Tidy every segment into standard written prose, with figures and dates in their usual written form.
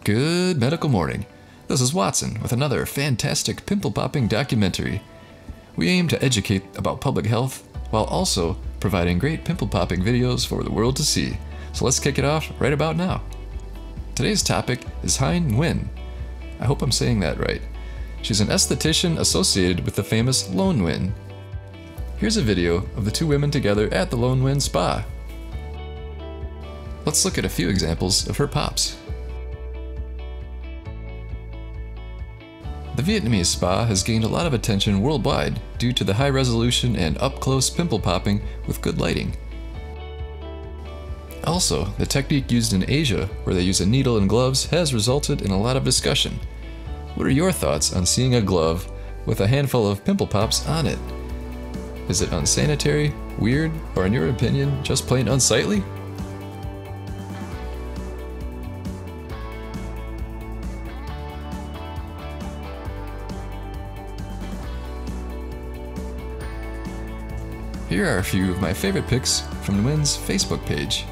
Good medical morning. This is Watson with another fantastic pimple popping documentary. We aim to educate about public health while also providing great pimple popping videos for the world to see. So let's kick it off right about now. Today's topic is Hai Nguyen. I hope I'm saying that right. She's an esthetician associated with the famous Loan Nguyen. Here's a video of the two women together at the Loan Nguyen spa. Let's look at a few examples of her pops. The Vietnamese spa has gained a lot of attention worldwide due to the high resolution and up-close pimple popping with good lighting. Also, the technique used in Asia, where they use a needle and gloves, has resulted in a lot of discussion. What are your thoughts on seeing a glove with a handful of pimple pops on it? Is it unsanitary, weird, or in your opinion, just plain unsightly? Here are a few of my favorite pics from Nguyen's Facebook page.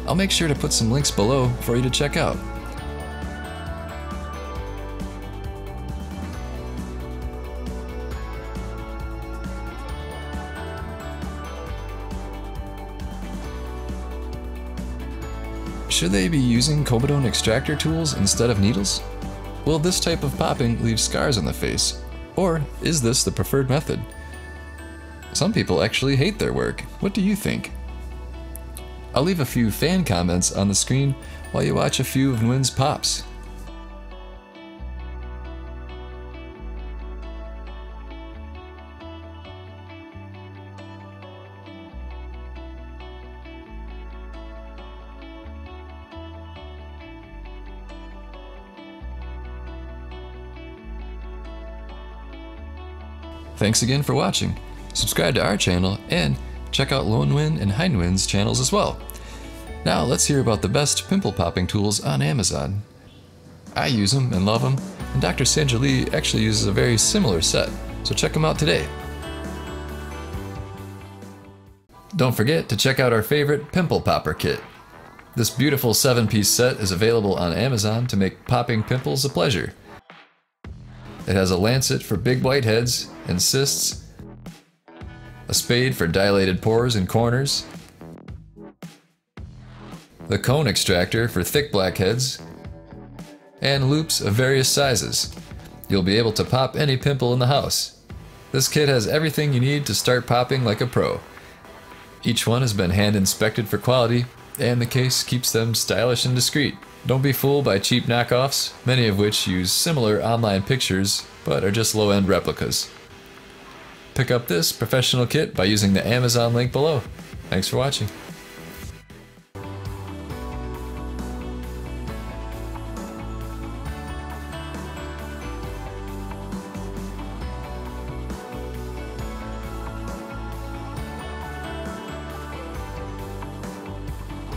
I'll make sure to put some links below for you to check out. Should they be using Comedone extractor tools instead of needles? Will this type of popping leave scars on the face? Or is this the preferred method? Some people actually hate their work. What do you think? I'll leave a few fan comments on the screen while you watch a few of Nguyen's pops. Thanks again for watching. Subscribe to our channel and check out Loan Nguyen and Hai Nguyen's channels as well. Now let's hear about the best pimple popping tools on Amazon. I use them and love them, and Dr. Sandra Lee actually uses a very similar set, so check them out today. Don't forget to check out our favorite pimple popper kit. This beautiful 7-piece set is available on Amazon to make popping pimples a pleasure. It has a lancet for big whiteheads and cysts, a spade for dilated pores and corners, the cone extractor for thick blackheads, and loops of various sizes. You'll be able to pop any pimple in the house. This kit has everything you need to start popping like a pro. Each one has been hand inspected for quality, and the case keeps them stylish and discreet. Don't be fooled by cheap knockoffs, many of which use similar online pictures but are just low-end replicas. Pick up this professional kit by using the Amazon link below. Thanks for watching.